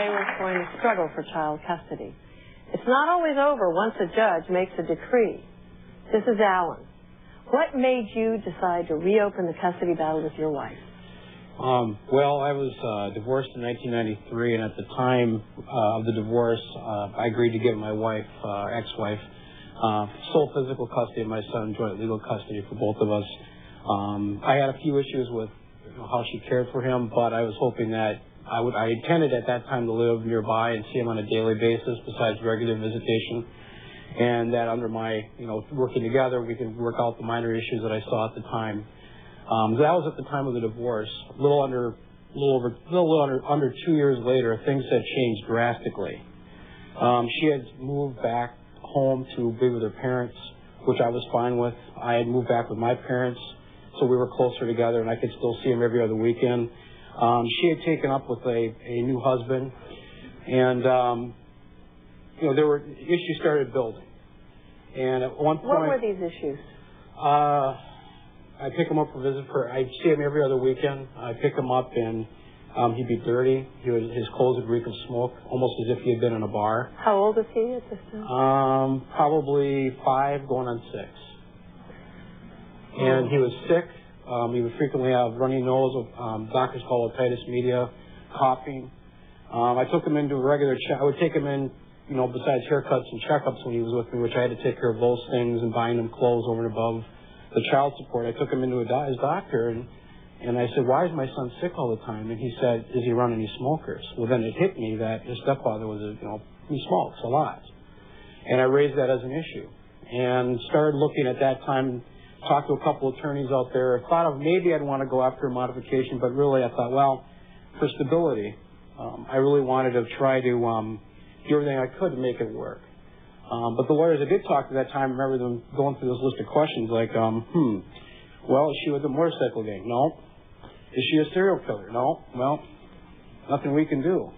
today we're going to struggle for child custody. It's not always over once a judge makes a decree. This is Alan. What made you decide to reopen the custody battle with your wife? Well, I was divorced in 1993, and at the time of the divorce, I agreed to give my wife, ex-wife, sole physical custody of my son, joint legal custody for both of us. I had a few issues with how she cared for him, but I was hoping that I intended at that time to live nearby and see him on a daily basis besides regular visitation, and that under my, working together, we could work out the minor issues that I saw at the time. That was at the time of the divorce. A little under 2 years later, things had changed drastically. She had moved back home to be with her parents, which I was fine with. I had moved back with my parents, so we were closer together, and I could still see him every other weekend. She had taken up with a new husband, and there were issues started building. And at one point, what were these issues? I pick him up for visit. I see him every other weekend. I pick him up, and he'd be dirty. His clothes would reek of smoke, almost as if he had been in a bar. How old is he at this time? Probably 5, going on 6. And he was sick. He would frequently have runny nose, doctors call otitis media, coughing. I took him into regular I would take him in, besides haircuts and checkups when he was with me, which I had to take care of those things and buying him clothes over and above the child support. I took him into his doctor, and I said, why is my son sick all the time? And he said, is he around any smokers? Well, then it hit me that his stepfather was, he smokes a lot. And I raised that as an issue and started looking at that time, talked to a couple of attorneys out there, thought of maybe I'd want to go after a modification, but really I thought, well, for stability, I really wanted to try to do everything I could to make it work. But the lawyers I did talk to that time, I remember them going through this list of questions like, well, is she with the motorcycle gang? No. Is she a serial killer? No. Well, nothing we can do.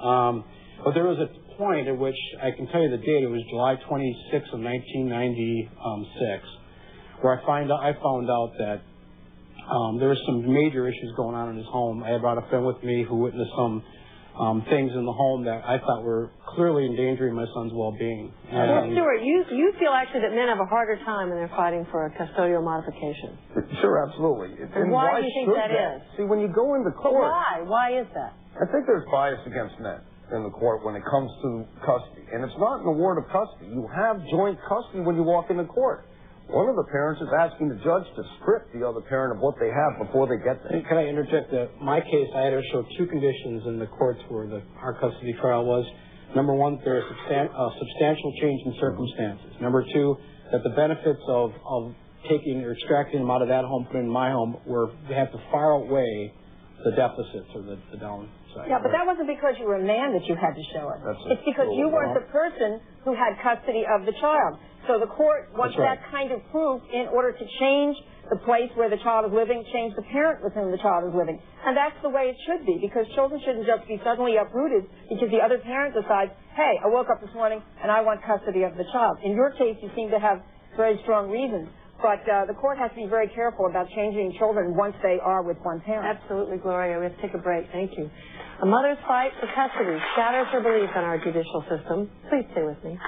But there was a point at which, I can tell you the date, it was July 26th of 1996, where I found out that there were some major issues going on in his home. I had brought a friend with me who witnessed some things in the home that I thought were clearly endangering my son's well-being. Stuart, you feel actually that men have a harder time when they're fighting for a custodial modification. Sure, absolutely. And why do you think that is? See, when you go into court... But why? Why is that? I think there's bias against men in the court when it comes to custody. And it's not an award of custody. You have joint custody when you walk into court. One of the parents is asking the judge to strip the other parent of what they have before they get there. Can I interject that my case, I had to show 2 conditions in the courts where our custody trial was. Number 1, there is a substantial change in circumstances. Number 2, that the benefits of taking or extracting him out of that home, putting him in my home, they have to far outweigh the deficits or the downside. Yeah, but that wasn't because you were a man that you had to show it. It's because you weren't the person who had custody of the child. So the court wants that kind of proof in order to change the place where the child is living, change the parent with whom the child is living. And that's the way it should be, because children shouldn't just be suddenly uprooted because the other parent decides, hey, I woke up this morning and I want custody of the child. In your case, you seem to have very strong reasons. But the court has to be very careful about changing children once they are with one parent. Absolutely, Gloria. We have to take a break. Thank you. A mother's fight for custody shatters her belief in our judicial system. Please stay with me.